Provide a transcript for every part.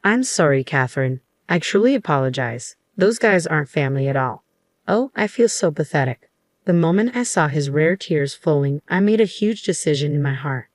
I'm sorry, Catherine. I truly apologize. Those guys aren't family at all. Oh, I feel so pathetic. The moment I saw his rare tears flowing, I made a huge decision in my heart.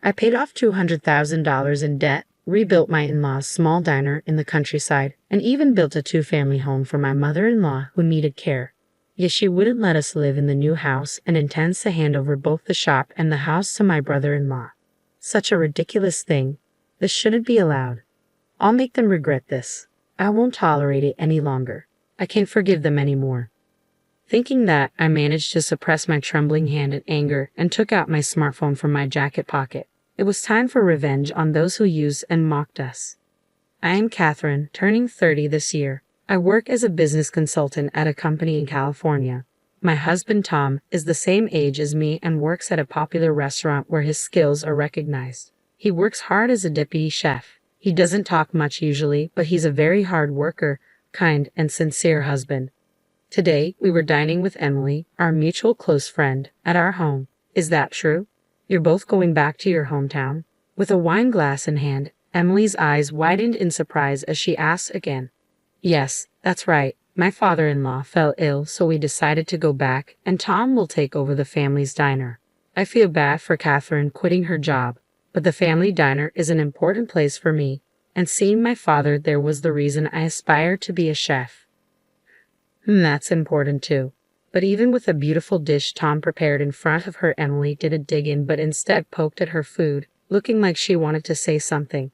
I paid off $200,000 in debt, rebuilt my in-law's small diner in the countryside, and even built a two-family home for my mother-in-law who needed care. Yet she wouldn't let us live in the new house and intends to hand over both the shop and the house to my brother-in-law. Such a ridiculous thing. This shouldn't be allowed. I'll make them regret this. I won't tolerate it any longer. I can't forgive them anymore. Thinking that, I managed to suppress my trembling hand in anger and took out my smartphone from my jacket pocket. It was time for revenge on those who used and mocked us. I am Catherine, turning 30 this year. I work as a business consultant at a company in California. My husband Tom is the same age as me and works at a popular restaurant where his skills are recognized. He works hard as a deputy chef. He doesn't talk much usually, but he's a very hard worker, kind, and sincere husband. Today, we were dining with Emily, our mutual close friend, at our home. Is that true? You're both going back to your hometown? With a wine glass in hand, Emily's eyes widened in surprise as she asked again. Yes, that's right. My father-in-law fell ill, so we decided to go back, and Tom will take over the family's diner. I feel bad for Catherine quitting her job, but the family diner is an important place for me, and seeing my father there was the reason I aspired to be a chef. That's important too. But even with a beautiful dish Tom prepared in front of her, Emily didn't dig in but instead poked at her food, looking like she wanted to say something.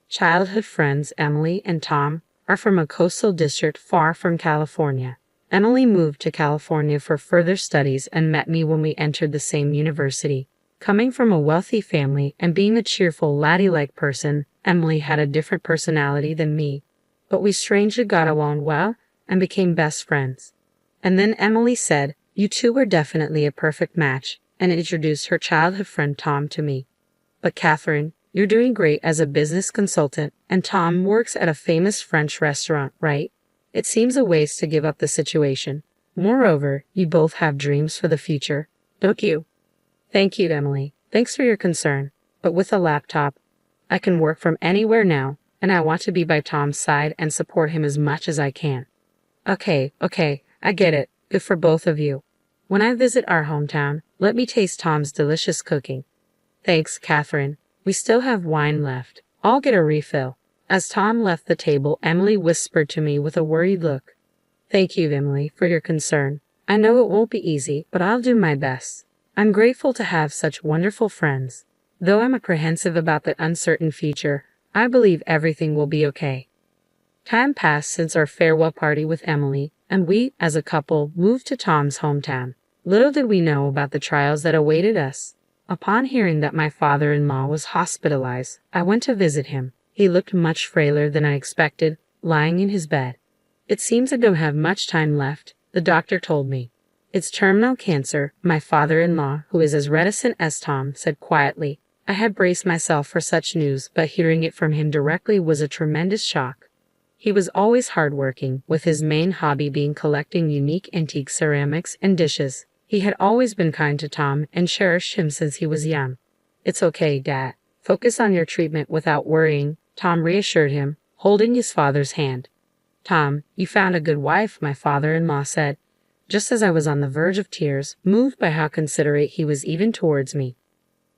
Childhood friends Emily and Tom are from a coastal district far from California. Emily moved to California for further studies and met me when we entered the same university. Coming from a wealthy family and being a cheerful, laddie-like person, Emily had a different personality than me. But we strangely got along well and became best friends. And then Emily said, "You two are definitely a perfect match," and introduced her childhood friend Tom to me. But Catherine, you're doing great as a business consultant, and Tom works at a famous French restaurant, right? It seems a waste to give up the situation. Moreover, you both have dreams for the future, don't you? Thank you, Emily. Thanks for your concern. But with a laptop, I can work from anywhere now, and I want to be by Tom's side and support him as much as I can. Okay, I get it. Good for both of you. When I visit our hometown, let me taste Tom's delicious cooking. Thanks, Catherine. We still have wine left. I'll get a refill. As Tom left the table, Emily whispered to me with a worried look. Thank you, Emily, for your concern. I know it won't be easy, but I'll do my best. I'm grateful to have such wonderful friends. Though I'm apprehensive about the uncertain future, I believe everything will be okay. Time passed since our farewell party with Emily, and we, as a couple, moved to Tom's hometown. Little did we know about the trials that awaited us. Upon hearing that my father-in-law was hospitalized, I went to visit him. He looked much frailer than I expected, lying in his bed. It seems I don't have much time left, the doctor told me. It's terminal cancer, my father-in-law, who is as reticent as Tom, said quietly. I had braced myself for such news, but hearing it from him directly was a tremendous shock. He was always hardworking, with his main hobby being collecting unique antique ceramics and dishes. He had always been kind to Tom and cherished him since he was young. It's okay, Dad. Focus on your treatment without worrying, Tom reassured him, holding his father's hand. Tom, you found a good wife, my father-in-law said, just as I was on the verge of tears, moved by how considerate he was even towards me.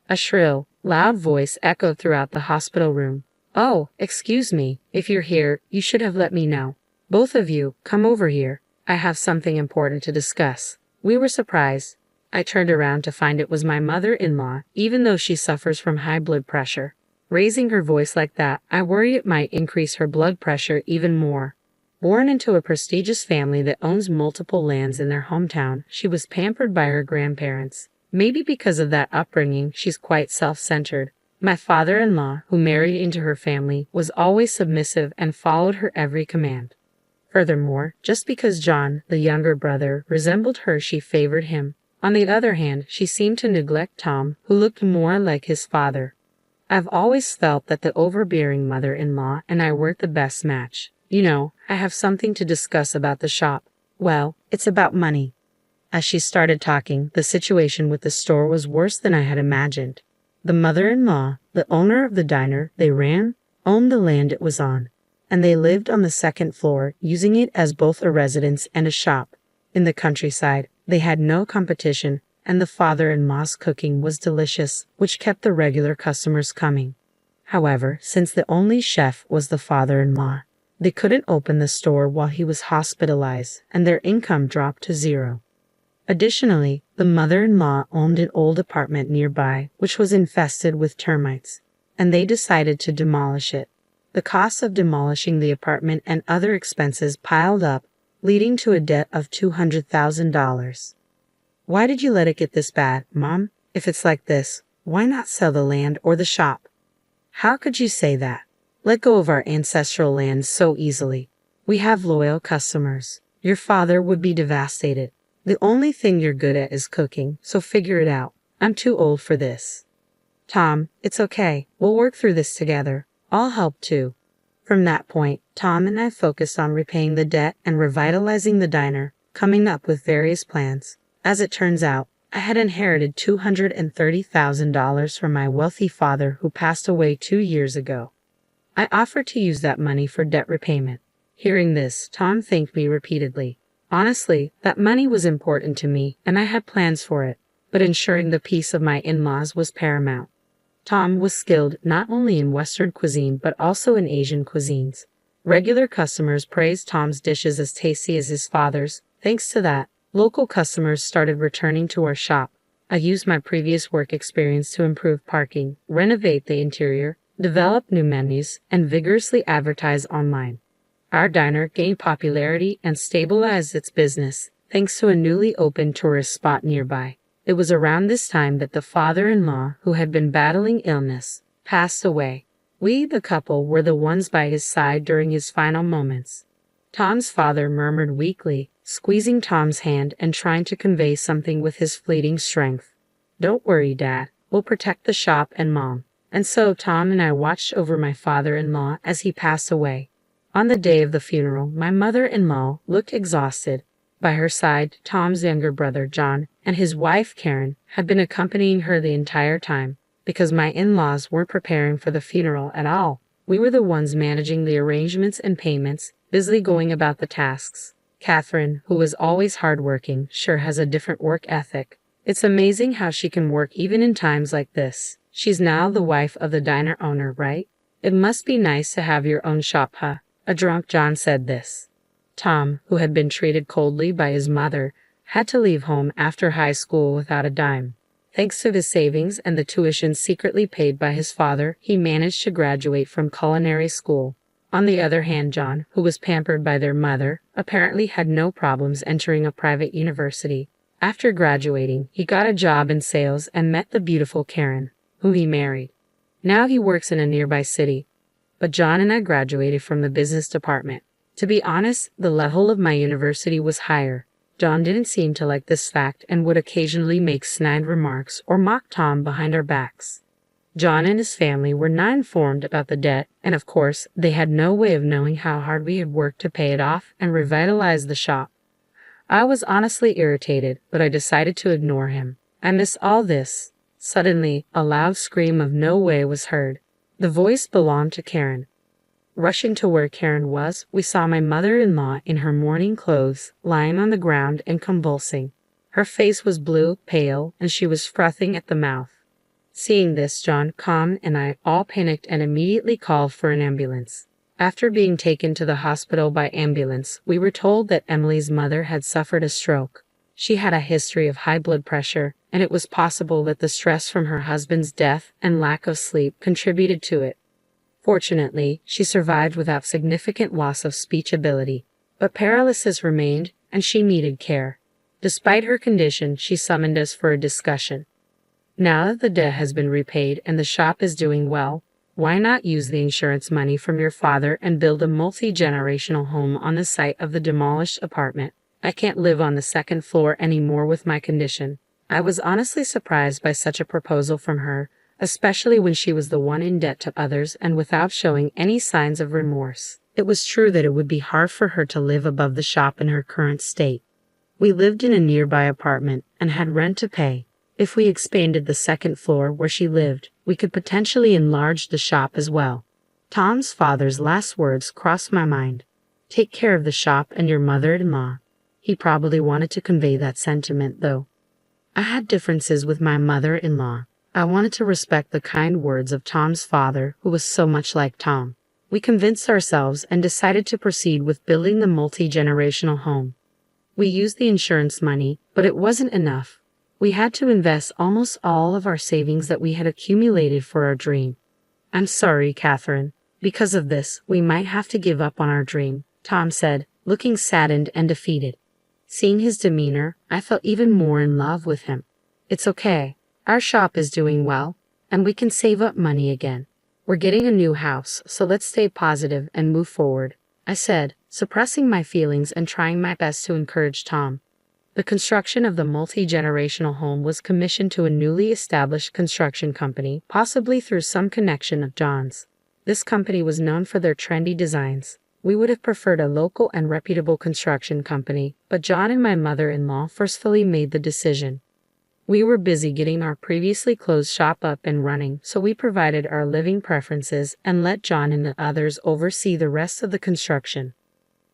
A shrill, loud voice echoed throughout the hospital room. Oh, excuse me. If you're here, you should have let me know. Both of you, come over here. I have something important to discuss. We were surprised. I turned around to find it was my mother-in-law, even though she suffers from high blood pressure. Raising her voice like that, I worry it might increase her blood pressure even more. Born into a prestigious family that owns multiple lands in their hometown, she was pampered by her grandparents. Maybe because of that upbringing, she's quite self-centered. My father-in-law, who married into her family, was always submissive and followed her every command. Furthermore, just because John, the younger brother, resembled her, she favored him. On the other hand, she seemed to neglect Tom, who looked more like his father. I've always felt that the overbearing mother-in-law and I weren't the best match. You know, I have something to discuss about the shop. Well, it's about money. As she started talking, the situation with the store was worse than I had imagined. The mother-in-law, the owner of the diner they ran? owned the land it was on, and they lived on the second floor, using it as both a residence and a shop. In the countryside, they had no competition, and the father-in-law's cooking was delicious, which kept the regular customers coming. However, since the only chef was the father-in-law, they couldn't open the store while he was hospitalized, and their income dropped to zero. Additionally, the mother-in-law owned an old apartment nearby, which was infested with termites, and they decided to demolish it. The cost of demolishing the apartment and other expenses piled up, leading to a debt of $200,000. Why did you let it get this bad, Mom? If it's like this, why not sell the land or the shop? How could you say that? Let go of our ancestral land so easily. We have loyal customers. Your father would be devastated. The only thing you're good at is cooking, so figure it out. I'm too old for this. Tom, it's okay. We'll work through this together. I'll help too. From that point, Tom and I focused on repaying the debt and revitalizing the diner, coming up with various plans. As it turns out, I had inherited $230,000 from my wealthy father who passed away 2 years ago. I offered to use that money for debt repayment. Hearing this, Tom thanked me repeatedly. Honestly, that money was important to me, and I had plans for it, but ensuring the peace of my in-laws was paramount. Tom was skilled not only in Western cuisine but also in Asian cuisines. Regular customers praised Tom's dishes as tasty as his father's. Thanks to that, local customers started returning to our shop. I used my previous work experience to improve parking, renovate the interior, develop new menus, and vigorously advertise online. Our diner gained popularity and stabilized its business, thanks to a newly opened tourist spot nearby. It was around this time that the father-in-law, who had been battling illness, passed away. We, the couple, were the ones by his side during his final moments. Tom's father murmured weakly, squeezing Tom's hand and trying to convey something with his fleeting strength. "Don't worry, Dad. We'll protect the shop and Mom." And so Tom and I watched over my father-in-law as he passed away. On the day of the funeral, my mother-in-law looked exhausted. By her side, Tom's younger brother, John, and his wife, Karen, had been accompanying her the entire time. Because my in-laws weren't preparing for the funeral at all, we were the ones managing the arrangements and payments, busily going about the tasks. Catherine, who was always hardworking, sure has a different work ethic. It's amazing how she can work even in times like this. She's now the wife of the diner owner, right? It must be nice to have your own shop, huh? A drunk John said this. Tom, who had been treated coldly by his mother, had to leave home after high school without a dime. Thanks to his savings and the tuition secretly paid by his father, he managed to graduate from culinary school. On the other hand, John, who was pampered by their mother, apparently had no problems entering a private university. After graduating, he got a job in sales and met the beautiful Karen, whom he married. Now he works in a nearby city. But John and I graduated from the business department. To be honest, the level of my university was higher. John didn't seem to like this fact and would occasionally make snide remarks or mock Tom behind our backs. John and his family were not informed about the debt, and of course, they had no way of knowing how hard we had worked to pay it off and revitalize the shop. I was honestly irritated, but I decided to ignore him. Amidst all this, suddenly, a loud scream of "No way" was heard. The voice belonged to Karen. Rushing to where Karen was, we saw my mother-in-law in her mourning clothes, lying on the ground and convulsing. Her face was blue, pale, and she was frothing at the mouth. Seeing this, John, Tom, and I all panicked and immediately called for an ambulance. After being taken to the hospital by ambulance, we were told that Emily's mother had suffered a stroke. She had a history of high blood pressure, and it was possible that the stress from her husband's death and lack of sleep contributed to it. Fortunately, she survived without significant loss of speech ability, but paralysis remained, and she needed care. Despite her condition, she summoned us for a discussion. Now that the debt has been repaid and the shop is doing well, why not use the insurance money from your father and build a multi-generational home on the site of the demolished apartment? I can't live on the second floor anymore with my condition. I was honestly surprised by such a proposal from her, especially when she was the one in debt to others and without showing any signs of remorse. It was true that it would be hard for her to live above the shop in her current state. We lived in a nearby apartment and had rent to pay. If we expanded the second floor where she lived, we could potentially enlarge the shop as well. Tom's father's last words crossed my mind. Take care of the shop and your mother-in-law. He probably wanted to convey that sentiment, though. I had differences with my mother-in-law. I wanted to respect the kind words of Tom's father, who was so much like Tom. We convinced ourselves and decided to proceed with building the multi-generational home. We used the insurance money, but it wasn't enough. We had to invest almost all of our savings that we had accumulated for our dream. I'm sorry, Catherine. Because of this, we might have to give up on our dream, Tom said, looking saddened and defeated. Seeing his demeanor, I felt even more in love with him. It's okay. Our shop is doing well, and we can save up money again. We're getting a new house, so let's stay positive and move forward, I said, suppressing my feelings and trying my best to encourage Tom. The construction of the multi-generational home was commissioned to a newly established construction company, possibly through some connection of John's. This company was known for their trendy designs. We would have preferred a local and reputable construction company, but John and my mother-in-law forcefully made the decision. We were busy getting our previously closed shop up and running, so we provided our living preferences and let John and the others oversee the rest of the construction.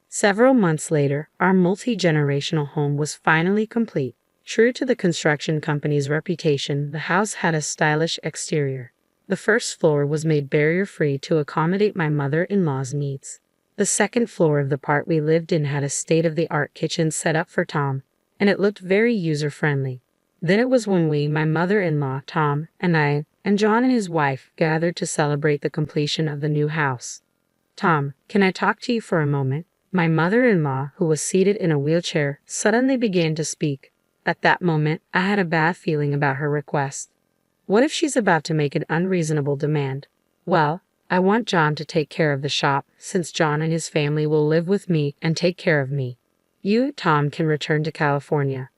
Several months later, our multi-generational home was finally complete. True to the construction company's reputation, the house had a stylish exterior. The first floor was made barrier-free to accommodate my mother-in-law's needs. The second floor of the part we lived in had a state-of-the-art kitchen set up for Tom, and it looked very user-friendly. Then it was when we, my mother-in-law, Tom, and I, and John and his wife, gathered to celebrate the completion of the new house. Tom, can I talk to you for a moment? My mother-in-law, who was seated in a wheelchair, suddenly began to speak. At that moment, I had a bad feeling about her request. What if she's about to make an unreasonable demand? Well, I want John to take care of the shop, since John and his family will live with me and take care of me. You, Tom, can return to California.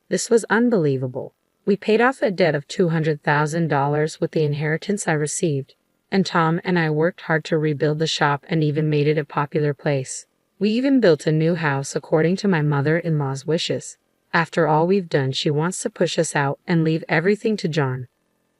This was unbelievable. We paid off a debt of $200,000 with the inheritance I received, and Tom and I worked hard to rebuild the shop and even made it a popular place. We even built a new house according to my mother-in-law's wishes. After all we've done, she wants to push us out and leave everything to John.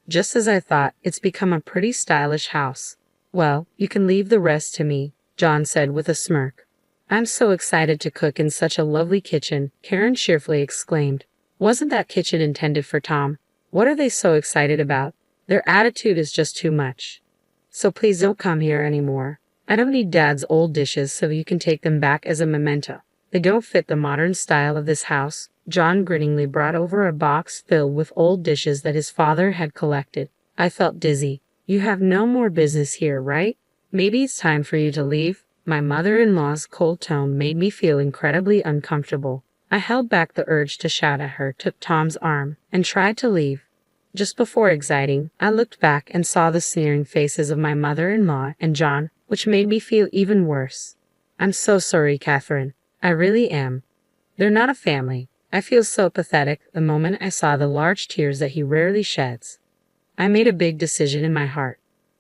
Just as I thought, it's become a pretty stylish house. Well, you can leave the rest to me, John said with a smirk. I'm so excited to cook in such a lovely kitchen, Karen cheerfully exclaimed. Wasn't that kitchen intended for Tom? What are they so excited about? Their attitude is just too much. So please don't come here anymore. I don't need Dad's old dishes, so you can take them back as a memento. They don't fit the modern style of this house. John grinningly brought over a box filled with old dishes that his father had collected. I felt dizzy. You have no more business here, right? Maybe it's time for you to leave. My mother-in-law's cold tone made me feel incredibly uncomfortable. I held back the urge to shout at her, took Tom's arm, and tried to leave. Just before exiting, I looked back and saw the sneering faces of my mother-in-law and John, which made me feel even worse. I'm so sorry, Catherine. I really am. They're not a family. I feel so pathetic the moment I saw the large tears that he rarely sheds. I made a big decision in my heart.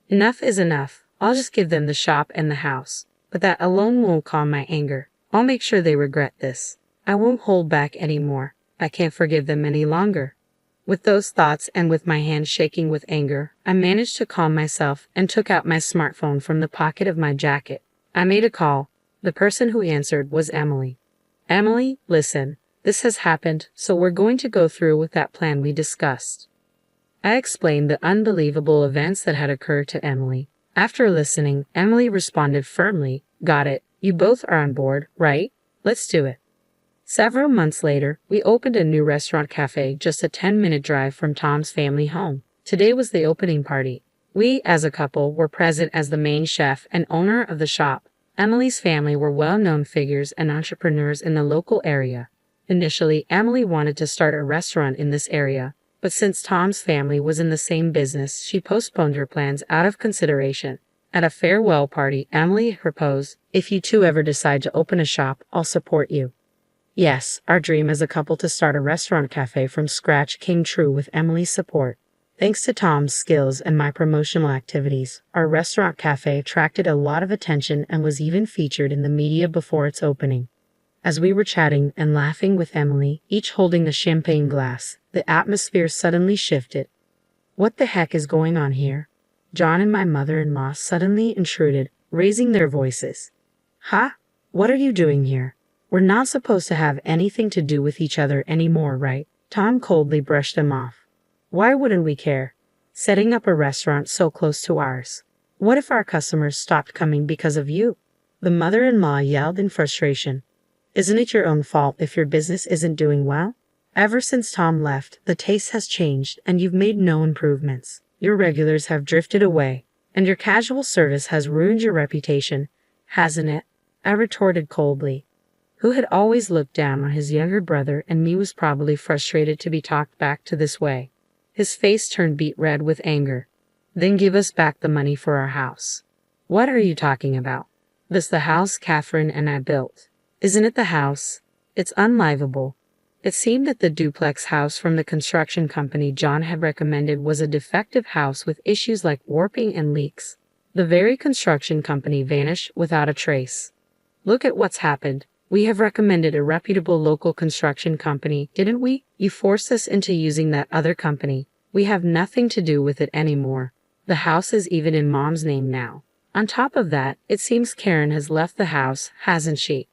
Enough is enough. I'll just give them the shop and the house. But that alone won't calm my anger. I'll make sure they regret this. I won't hold back anymore. I can't forgive them any longer. With those thoughts and with my hands shaking with anger, I managed to calm myself and took out my smartphone from the pocket of my jacket. I made a call. The person who answered was Emily. Emily, listen. This has happened, so we're going to go through with that plan we discussed. I explained the unbelievable events that had occurred to Emily. After listening, Emily responded firmly, Got it. You both are on board, right? Let's do it. Several months later, we opened a new restaurant cafe just a 10-minute drive from Tom's family home. Today was the opening party. We, as a couple, were present as the main chef and owner of the shop. Emily's family were well-known figures and entrepreneurs in the local area. Initially, Emily wanted to start a restaurant in this area, but since Tom's family was in the same business, she postponed her plans out of consideration. At a farewell party, Emily proposed, If you two ever decide to open a shop, I'll support you. Yes, our dream as a couple to start a restaurant cafe from scratch came true with Emily's support. Thanks to Tom's skills and my promotional activities, our restaurant cafe attracted a lot of attention and was even featured in the media before its opening. As we were chatting and laughing with Emily, each holding a champagne glass, the atmosphere suddenly shifted. What the heck is going on here? John and my mother-in-law suddenly intruded, raising their voices. "Ha? What are you doing here? We're not supposed to have anything to do with each other anymore, right?" Tom coldly brushed them off. "Why wouldn't we care? Setting up a restaurant so close to ours. What if our customers stopped coming because of you?" The mother-in-law yelled in frustration. "Isn't it your own fault if your business isn't doing well? Ever since Tom left, the taste has changed and you've made no improvements. Your regulars have drifted away, and your casual service has ruined your reputation, hasn't it?" I retorted coldly. Who had always looked down on his younger brother and me was probably frustrated to be talked back to this way. His face turned beet red with anger. "Then give us back the money for our house." "What are you talking about? This the house Catherine and I built. Isn't it the house? It's unlivable." It seemed that the duplex house from the construction company John had recommended was a defective house with issues like warping and leaks. The very construction company vanished without a trace. "Look at what's happened. We have recommended a reputable local construction company, didn't we? You forced us into using that other company. We have nothing to do with it anymore. The house is even in Mom's name now. On top of that, it seems Karen has left the house, hasn't she?"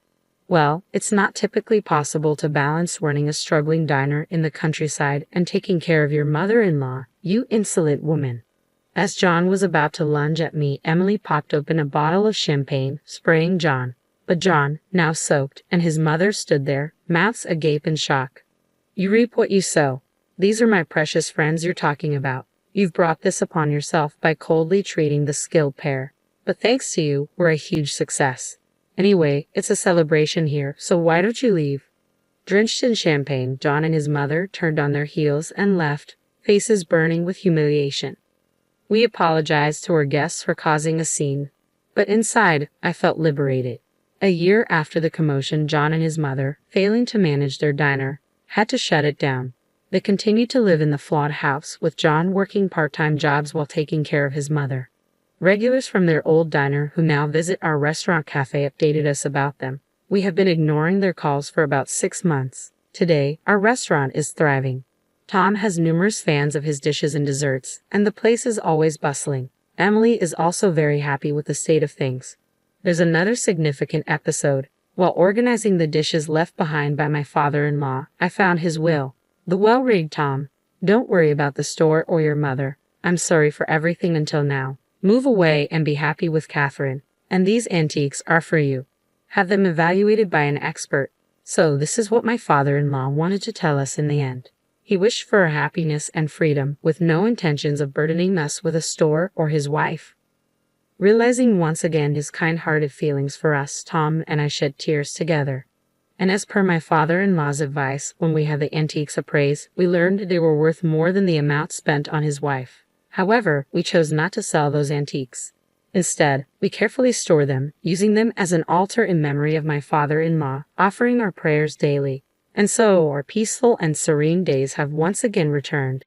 Well, it's not typically possible to balance running a struggling diner in the countryside and taking care of your mother-in-law, you insolent woman. As John was about to lunge at me, Emily popped open a bottle of champagne, spraying John. But John, now soaked, and his mother stood there, mouths agape in shock. "You reap what you sow. These are my precious friends you're talking about. You've brought this upon yourself by coldly treating the skilled pair. But thanks to you, we're a huge success. Anyway, it's a celebration here, so why don't you leave?" Drenched in champagne, John and his mother turned on their heels and left, faces burning with humiliation. We apologized to our guests for causing a scene, but inside, I felt liberated. A year after the commotion, John and his mother, failing to manage their diner, had to shut it down. They continued to live in the flawed house, with John working part-time jobs while taking care of his mother. Regulars from their old diner who now visit our restaurant cafe updated us about them. We have been ignoring their calls for about 6 months. Today, our restaurant is thriving. Tom has numerous fans of his dishes and desserts, and the place is always bustling. Emily is also very happy with the state of things. There's another significant episode. While organizing the dishes left behind by my father-in-law, I found his will. The well read, "Tom, don't worry about the store or your mother. I'm sorry for everything until now. Move away and be happy with Catherine. And these antiques are for you. Have them evaluated by an expert." So this is what my father-in-law wanted to tell us in the end. He wished for our happiness and freedom, with no intentions of burdening us with a store or his wife. Realizing once again his kind-hearted feelings for us, Tom and I shed tears together. And as per my father-in-law's advice, when we had the antiques appraised, we learned they were worth more than the amount spent on his wife. However, we chose not to sell those antiques. Instead, we carefully store them, using them as an altar in memory of my father-in-law, offering our prayers daily. And so our peaceful and serene days have once again returned.